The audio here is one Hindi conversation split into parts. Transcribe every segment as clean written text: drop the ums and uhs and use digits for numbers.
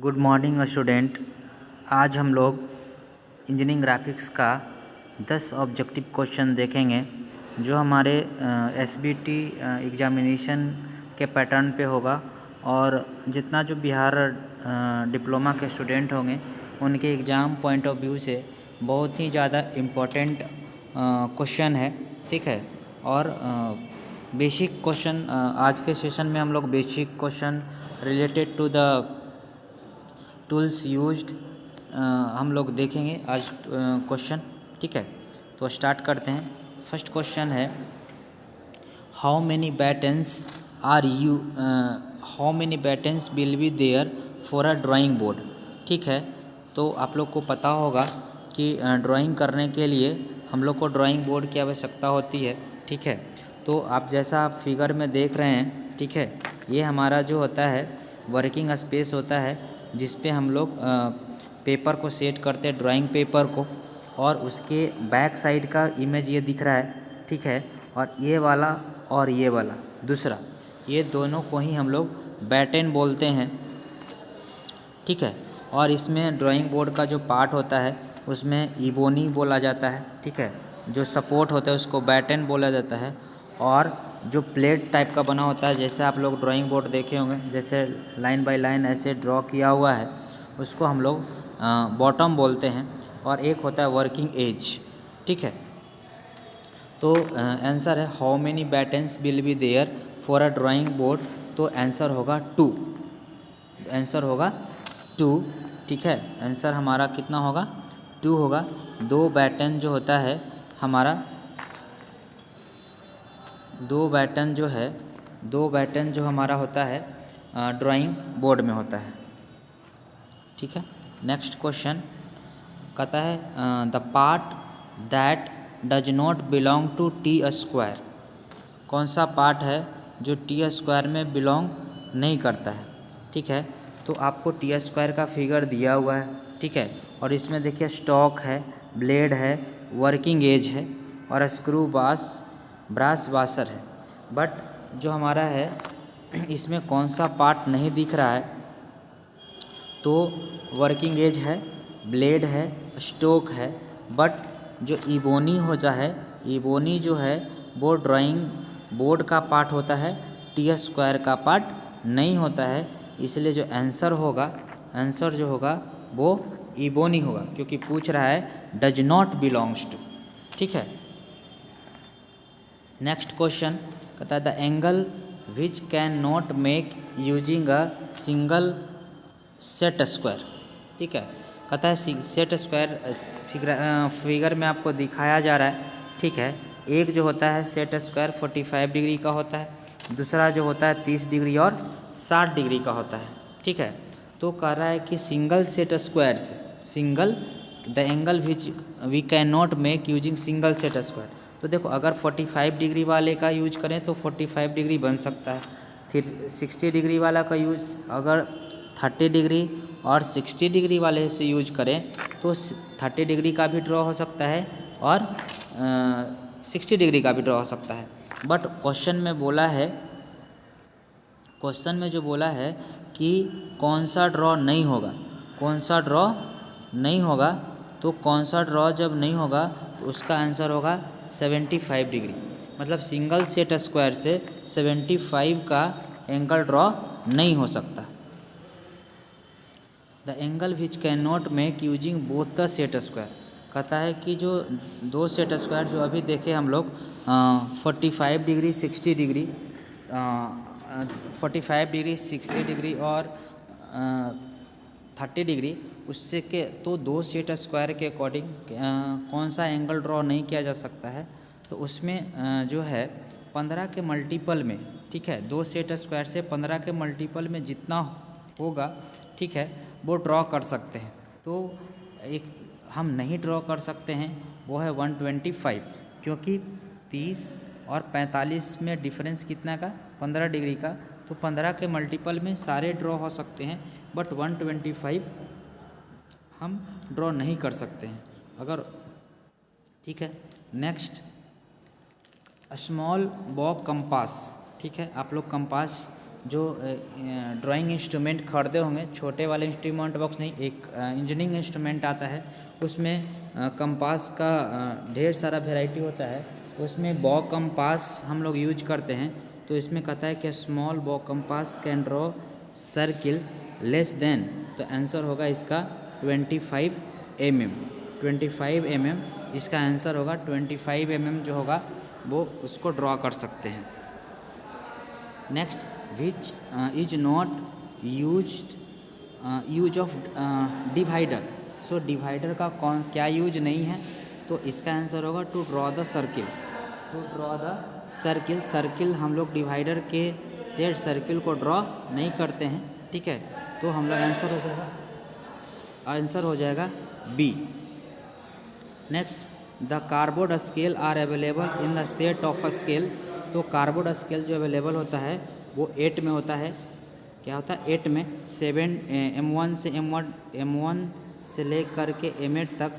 Good morning student. आज हम लोग इंजीनियरिंग ग्राफिक्स का 10 ऑब्जेक्टिव क्वेश्चन देखेंगे जो हमारे एसबीटी एग्जामिनेशन के पैटर्न पे होगा और जितना जो बिहार डिप्लोमा के स्टूडेंट होंगे उनके एग्ज़ाम पॉइंट ऑफ व्यू से बहुत ही ज़्यादा इम्पोर्टेंट क्वेश्चन है। ठीक है। और बेसिक क्वेश्चन आज के सेशन में हम लोग basic question related to the tools used हम लोग देखेंगे आज क्वेश्चन। ठीक है, तो स्टार्ट करते हैं। फर्स्ट क्वेश्चन है how many battens will be there for a drawing board. ठीक है, तो आप लोग को पता होगा कि ड्राइंग करने के लिए हम लोग को ड्राइंग बोर्ड की आवश्यकता होती है। ठीक है, तो आप जैसा आप फिगर में देख रहे हैं, ठीक है, ये हमारा जो होता है वर्किंग स्पेस होता है जिस पे हम लोग पेपर को सेट करते हैं, ड्राइंग पेपर को, और उसके बैक साइड का इमेज ये दिख रहा है। ठीक है, और ये वाला और ये वाला दूसरा, ये दोनों को ही हम लोग बैटन बोलते हैं। ठीक है, और इसमें ड्राइंग बोर्ड का जो पार्ट होता है उसमें इबोनी बोला जाता है। ठीक है, जो सपोर्ट होता है उसको बैटन बोला जाता है, और जो प्लेट टाइप का बना होता है, जैसे आप लोग ड्राइंग बोर्ड देखे होंगे, जैसे लाइन बाय लाइन ऐसे ड्रॉ किया हुआ है, उसको हम लोग बॉटम बोलते हैं, और एक होता है वर्किंग एज। ठीक है, तो आंसर है how many battens will be there for a drawing board, तो आंसर होगा 2। आंसर होगा 2। ठीक है, आंसर हमारा कितना होगा? 2 होगा। 2 बैटन जो होता है हमारा, 2 बैटन जो हमारा होता है ड्राइंग बोर्ड में होता है। ठीक है, नेक्स्ट क्वेश्चन कहता है the part that does not belong to T square. कौन सा पार्ट है जो टी स्क्वायर में बिलोंग नहीं करता है? ठीक है, तो आपको टी स्क्वायर का फिगर दिया हुआ है। ठीक है, और इसमें देखिए स्टॉक है, ब्लेड है, वर्किंग एज है, और स्क्रू ब्रास वाशर है। बट जो हमारा है इसमें कौन सा पार्ट नहीं दिख रहा है? तो वर्किंग एज है, ब्लेड है, स्टोक है, बट जो इबोनी इबोनी जो है वो ड्राइंग बोर्ड का पार्ट होता है, टी स्क्वायर का पार्ट नहीं होता है। इसलिए जो आंसर जो होगा वो इबोनी होगा, क्योंकि पूछ रहा है डज नॉट बिलोंग्स टू। ठीक है, नेक्स्ट क्वेश्चन कहता है the angle which can not make using a single set square. ठीक है, कहता है सेट स्क्वायर फिगर में आपको दिखाया जा रहा है। ठीक है, एक जो होता है सेट स्क्वायर 45 डिग्री का होता है, दूसरा जो होता है 30 डिग्री और 60 डिग्री का होता है। ठीक है, तो कह रहा है कि सिंगल सेट स्क्वायर से the angle which we can not make using single set square. तो देखो, अगर 45 डिग्री वाले का यूज करें तो 45 डिग्री बन सकता है। फिर 60 डिग्री वाला का यूज अगर 30 डिग्री और 60 डिग्री वाले से यूज करें तो 30 डिग्री का भी ड्रॉ हो सकता है और 60 डिग्री का भी ड्रॉ हो सकता है। बट क्वेश्चन में जो बोला है कि कौन सा ड्रॉ नहीं होगा, तो कौन सा ड्रॉ जब नहीं होगा तो उसका आंसर होगा 75 डिग्री। मतलब सिंगल सेट स्क्वायर से 75 का एंगल ड्रॉ नहीं हो सकता। The angle which can not make using both the set square, कहता है कि जो 2 सेट स्क्वायर जो अभी देखे हम लोग 45 डिग्री 60 डिग्री 45 डिग्री 60 डिग्री और 30 डिग्री, उससे के तो 2 सेट स्क्वायर के अकॉर्डिंग कौन सा एंगल ड्रॉ नहीं किया जा सकता है? तो उसमें जो है 15 के मल्टीपल में, ठीक है, 2 सेट स्क्वायर से 15 के मल्टीपल में जितना होगा, ठीक है, वो ड्रॉ कर सकते हैं। तो एक हम नहीं ड्रॉ कर सकते हैं, वो है 125, क्योंकि 30 और 45 में डिफरेंस कितना का? 15 डिग्री का। तो 15 के मल्टीपल में सारे ड्रॉ हो सकते हैं, बट 125 हम ड्रॉ नहीं कर सकते हैं अगर। ठीक है, नेक्स्ट स्मॉल बॉब कंपास। ठीक है, आप लोग कंपास जो ड्राइंग इंस्ट्रूमेंट खरीदे होंगे, छोटे वाले इंस्ट्रूमेंट बॉक्स नहीं, एक इंजीनियरिंग इंस्ट्रूमेंट आता है, उसमें कंपास का ढेर सारा वेराइटी होता है, उसमें बॉ कंपास हम लोग यूज करते हैं। तो इसमें कहता है कि स्मॉल बॉ compass can draw circle less than, तो आंसर होगा इसका 25 mm। 25 mm इसका आंसर होगा। 25 mm जो होगा वो उसको ड्रॉ कर सकते हैं। Next, which is not use of divider. So divider का कौन क्या यूज नहीं है, तो इसका आंसर होगा to draw the circle. To draw the circle, circle हम लोग डिवाइडर के से सर्किल को ड्रॉ नहीं करते हैं, ठीक है। तो हम लोग आंसर हो जाएगा B. Next, the cardboard scale are available in the set of a scale. तो कार्डबोर्ड स्केल जो अवेलेबल होता है वो 8 में होता है। क्या होता है? 8 में 7 M1 से M1 से लेकर के M8 तक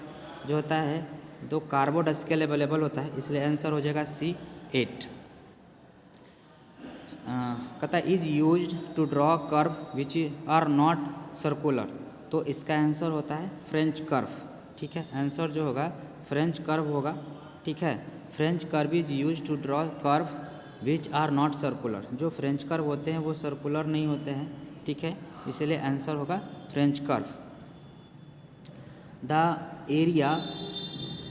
जो होता है तो कार्डबोर्ड स्केल अवेलेबल होता है, इसलिए आंसर हो जाएगा C 8। कहता है is used to draw curve which are not circular. तो इसका आंसर होता है फ्रेंच कर्व, ठीक है। आंसर जो होगा फ्रेंच कर्व होगा, ठीक है। French curve is use to draw curve which are not circular. जो फ्रेंच कर्व होते हैं वो सर्कुलर नहीं होते हैं, ठीक है, इसलिए आंसर होगा French curve. The area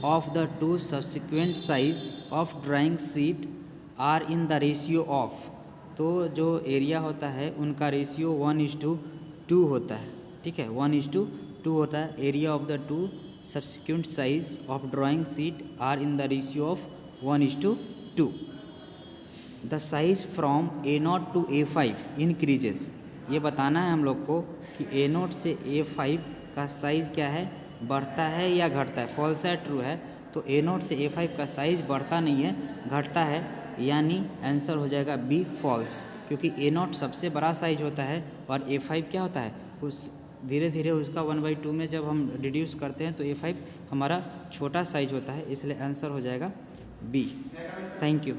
of the two subsequent size of drawing sheet are in the ratio of. तो जो एरिया होता है उनका रेशियो 1:2 होता है, ठीक है, 1:2 होता है। Area of the two subsequent size of drawing sheet are in the ratio of 1:2। The size from A0 to A5 increases. ये बताना है हम लोग को कि A0 से A5 का साइज़ क्या है, बढ़ता है या घटता है। फॉल्स है ट्रू है? तो A0 से A5 का साइज़ बढ़ता नहीं है, घटता है, यानी आंसर हो जाएगा बी फॉल्स। क्योंकि A0 सबसे बड़ा साइज होता है और A5 क्या होता है, उस धीरे धीरे उसका 1/2 में जब हम रिड्यूस करते हैं तो A5 हमारा छोटा साइज होता है, इसलिए आंसर हो जाएगा बी। Thank you.